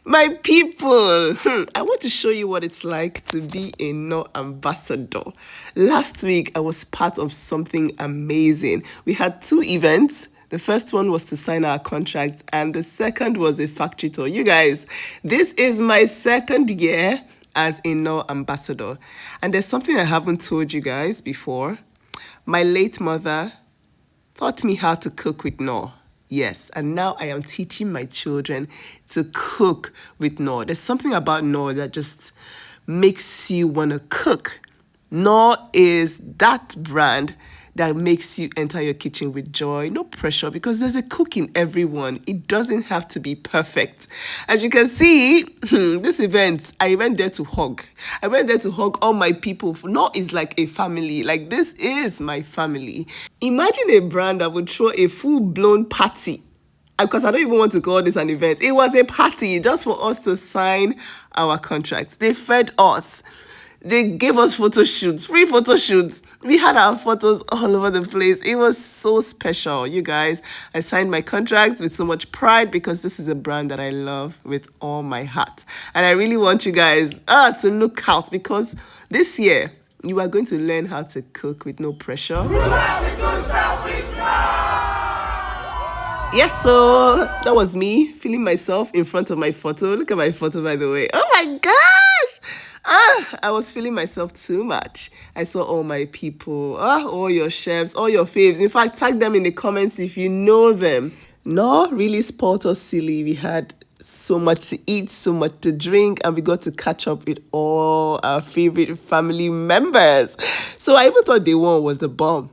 My people, I want to show you what it's like to be a No ambassador. Last week, I was part of something amazing. We had two events. The first one was to sign our contract, and the second was a factory tour. You guys, this is my second year as a No ambassador. And there's something I haven't told you guys before. My late mother taught me how to cook with knorr. Yes, and now I am teaching my children to cook with knorr. There's something about knorr that just makes you want to cook. Knorr is that brand that makes you enter your kitchen with joy, no pressure, because there's a cook in everyone. It doesn't have to be perfect. As you can see, this event, I went there to hug. I went there to hug all my people. Knorr is like a family. Like, this is my family. Imagine a brand that would throw a full-blown party, because I don't even want to call this an event. It was a party just for us to sign our contracts. They fed us. They gave us photo shoots, free photo shoots. We had our photos all over the place. It was so special, you guys. I signed my contract with so much pride because this is a brand that I love with all my heart. And I really want you guys to look out, because this year you are going to learn how to cook with no pressure. Yes, so that was me feeling myself in front of my photo. Look at my photo, by the way. Oh my gosh! I was feeling myself too much. I saw all my people, all your chefs, all your faves. In fact, tag them in the comments if you know them. No, really spoiled us silly. We had so much to eat, so much to drink, and we got to catch up with all our favorite family members. So I even thought day one was the bomb.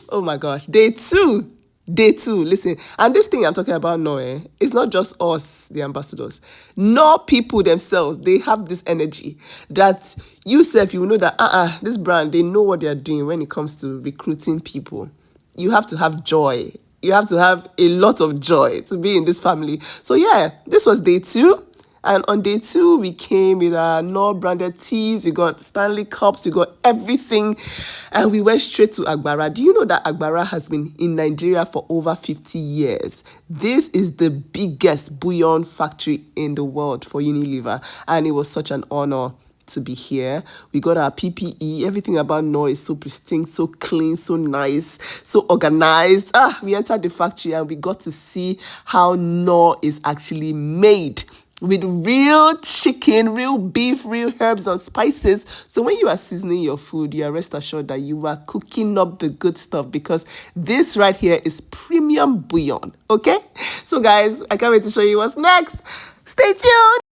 Oh my gosh. Day two, listen, and this thing I'm talking about now, it's not just us, the ambassadors. No, people themselves, they have this energy that you self, you know that this brand, they know what they're doing when it comes to recruiting people. You have to have joy. You have to have a lot of joy to be in this family. So yeah, this was day two. And on day two, we came with our Knorr branded teas. We got Stanley cups. We got everything. And we went straight to Agbara. Do you know that Agbara has been in Nigeria for over 50 years? This is the biggest bouillon factory in the world for Unilever. And it was such an honor to be here. We got our PPE. Everything about Knorr is so pristine, so clean, so nice, so organized. We entered the factory and we got to see how Knorr is actually made, with real chicken, real beef, real herbs and spices. So when you are seasoning your food, you are rest assured that you are cooking up the good stuff, because this right here is premium bouillon. Okay? So guys, I can't wait to show you what's next. Stay tuned.